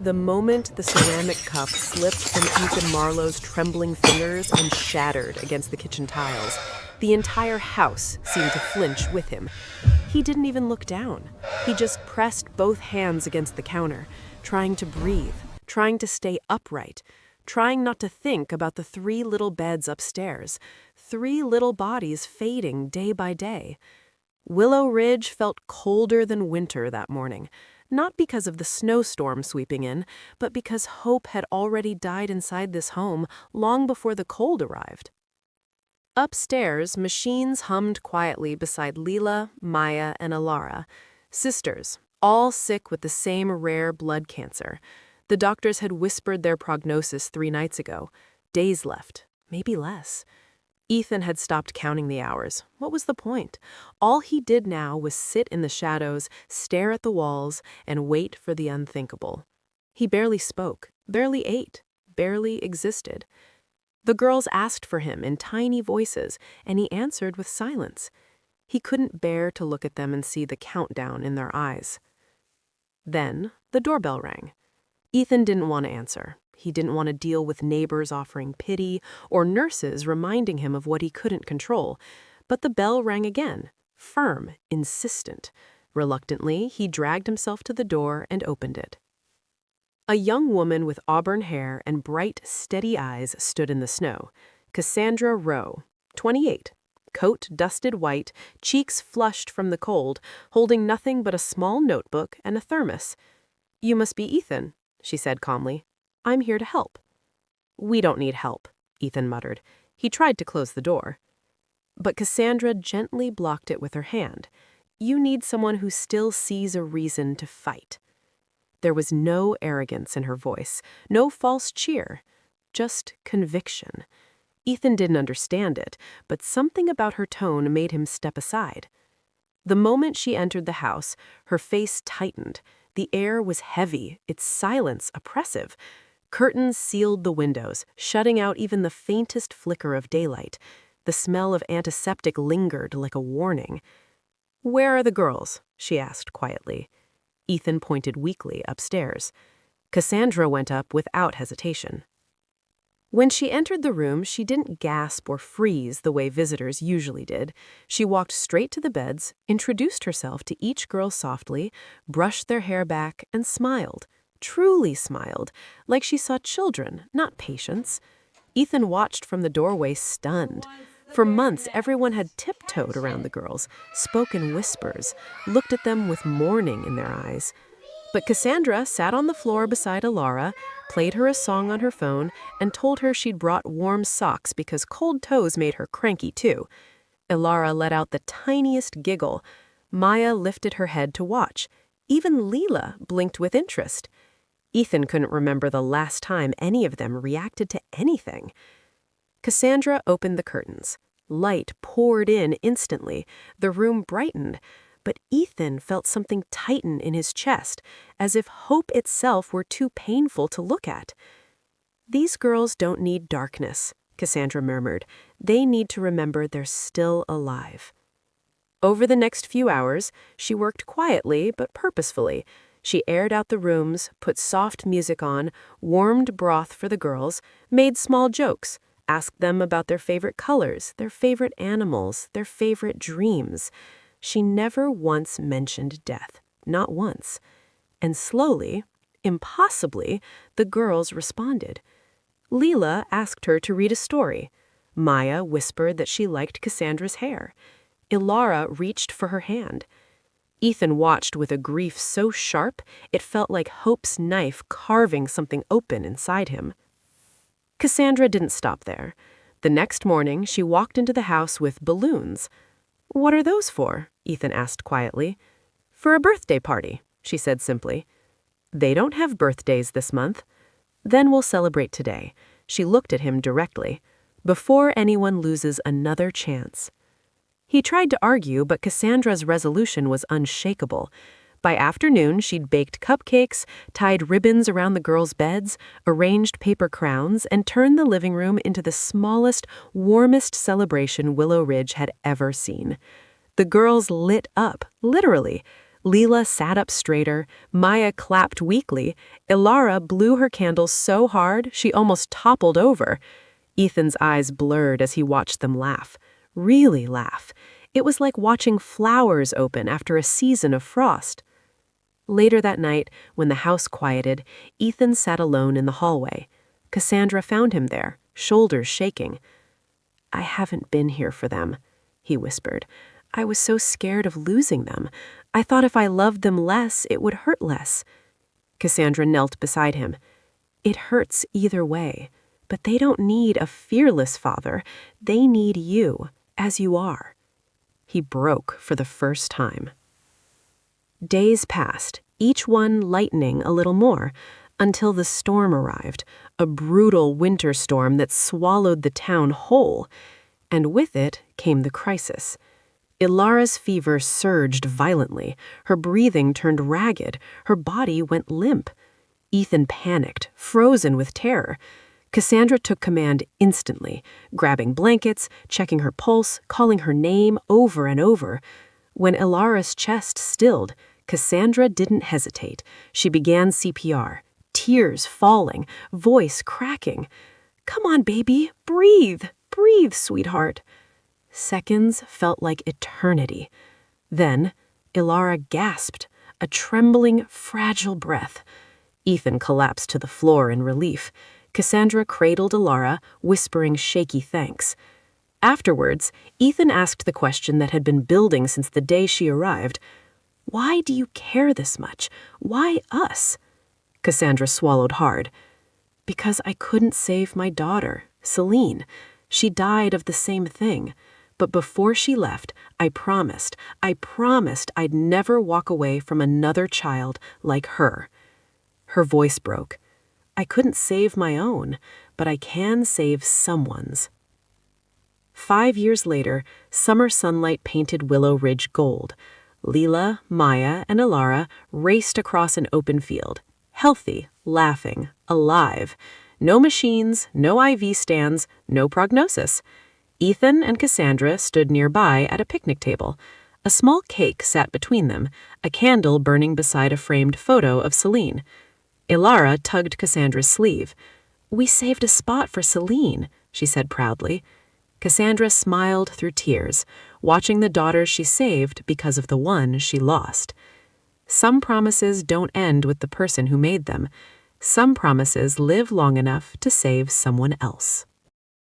The moment the ceramic cup slipped from Ethan Marlowe's trembling fingers and shattered against the kitchen tiles, the entire house seemed to flinch with him. He didn't even look down. He just pressed both hands against the counter, trying to breathe, trying to stay upright, trying not to think about the 3 little beds upstairs, 3 little bodies fading day by day. Willow Ridge felt colder than winter that morning, not because of the snowstorm sweeping in, but because hope had already died inside this home long before the cold arrived. Upstairs, machines hummed quietly beside Leela, Maya, and Alara, sisters, all sick with the same rare blood cancer. The doctors had whispered their prognosis 3 nights ago. Days left, maybe less. Ethan had stopped counting the hours. What was the point? All he did now was sit in the shadows, stare at the walls, and wait for the unthinkable. He barely spoke, barely ate, barely existed. The girls asked for him in tiny voices, and he answered with silence. He couldn't bear to look at them and see the countdown in their eyes. Then the doorbell rang. Ethan didn't want to answer. He didn't want to deal with neighbors offering pity or nurses reminding him of what he couldn't control. But the bell rang again, firm, insistent. Reluctantly, he dragged himself to the door and opened it. A young woman with auburn hair and bright, steady eyes stood in the snow. Cassandra Rowe, 28, coat dusted white, cheeks flushed from the cold, holding nothing but a small notebook and a thermos. "You must be Ethan," she said calmly. "I'm here to help." "We don't need help," Ethan muttered. He tried to close the door. But Cassandra gently blocked it with her hand. "You need someone who still sees a reason to fight." There was no arrogance in her voice, no false cheer, just conviction. Ethan didn't understand it, but something about her tone made him step aside. The moment she entered the house, her face tightened. The air was heavy, its silence oppressive. Curtains sealed the windows, shutting out even the faintest flicker of daylight. The smell of antiseptic lingered like a warning. "Where are the girls?" she asked quietly. Ethan pointed weakly upstairs. Cassandra went up without hesitation. When she entered the room, she didn't gasp or freeze the way visitors usually did. She walked straight to the beds, introduced herself to each girl softly, brushed their hair back, and smiled. Truly smiled, like she saw children, not patients. Ethan watched from the doorway, stunned. For months, everyone had tiptoed around the girls, spoken whispers, looked at them with mourning in their eyes. But Cassandra sat on the floor beside Alara, played her a song on her phone, and told her she'd brought warm socks because cold toes made her cranky too. Alara let out the tiniest giggle. Maya lifted her head to watch. Even Leela blinked with interest. Ethan couldn't remember the last time any of them reacted to anything. Cassandra opened the curtains. Light poured in instantly. The room brightened. But Ethan felt something tighten in his chest, as if hope itself were too painful to look at. "These girls don't need darkness," Cassandra murmured. "They need to remember they're still alive." Over the next few hours, she worked quietly but purposefully. She aired out the rooms, put soft music on, warmed broth for the girls, made small jokes, asked them about their favorite colors, their favorite animals, their favorite dreams. She never once mentioned death, not once. And slowly, impossibly, the girls responded. Leela asked her to read a story. Maya whispered that she liked Cassandra's hair. Ilara reached for her hand. Ethan watched with a grief so sharp it felt like hope's knife carving something open inside him. Cassandra didn't stop there. The next morning, she walked into the house with balloons. "What are those for?" Ethan asked quietly. "For a birthday party," she said simply. "They don't have birthdays this month." "Then we'll celebrate today." She looked at him directly. "Before anyone loses another chance." He tried to argue, but Cassandra's resolution was unshakable. By afternoon, she'd baked cupcakes, tied ribbons around the girls' beds, arranged paper crowns, and turned the living room into the smallest, warmest celebration Willow Ridge had ever seen. The girls lit up, literally. Leela sat up straighter, Maya clapped weakly, Ilara blew her candle so hard she almost toppled over. Ethan's eyes blurred as he watched them laugh. Really laugh. It was like watching flowers open after a season of frost. Later that night, when the house quieted, Ethan sat alone in the hallway. Cassandra found him there, shoulders shaking. "I haven't been here for them," he whispered. "I was so scared of losing them. I thought if I loved them less, it would hurt less." Cassandra knelt beside him. "It hurts either way, but they don't need a fearless father. They need you, as you are." He broke for the first time. Days passed, each one lightening a little more, until the storm arrived, a brutal winter storm that swallowed the town whole. And with it came the crisis. Ilara's fever surged violently, her breathing turned ragged, her body went limp. Ethan panicked, frozen with terror. Cassandra took command instantly, grabbing blankets, checking her pulse, calling her name over and over. When Ilara's chest stilled, Cassandra didn't hesitate. She began CPR, tears falling, voice cracking. "Come on, baby, breathe, breathe, sweetheart." Seconds felt like eternity. Then, Ilara gasped, a trembling, fragile breath. Ethan collapsed to the floor in relief. Cassandra cradled Ilara, whispering shaky thanks. Afterwards, Ethan asked the question that had been building since the day she arrived. "Why do you care this much? Why us?" Cassandra swallowed hard. "Because I couldn't save my daughter, Celine. She died of the same thing. But before she left, I promised I'd never walk away from another child like her." Her voice broke. "I couldn't save my own, but I can save someone's." 5 years later, summer sunlight painted Willow Ridge gold. Leela, Maya, and Ilara raced across an open field, healthy, laughing, alive. No machines, no IV stands, no prognosis. Ethan and Cassandra stood nearby at a picnic table. A small cake sat between them, a candle burning beside a framed photo of Celine. Ilara tugged Cassandra's sleeve. "We saved a spot for Celine," she said proudly. Cassandra smiled through tears, watching the daughters she saved because of the one she lost. Some promises don't end with the person who made them. Some promises live long enough to save someone else.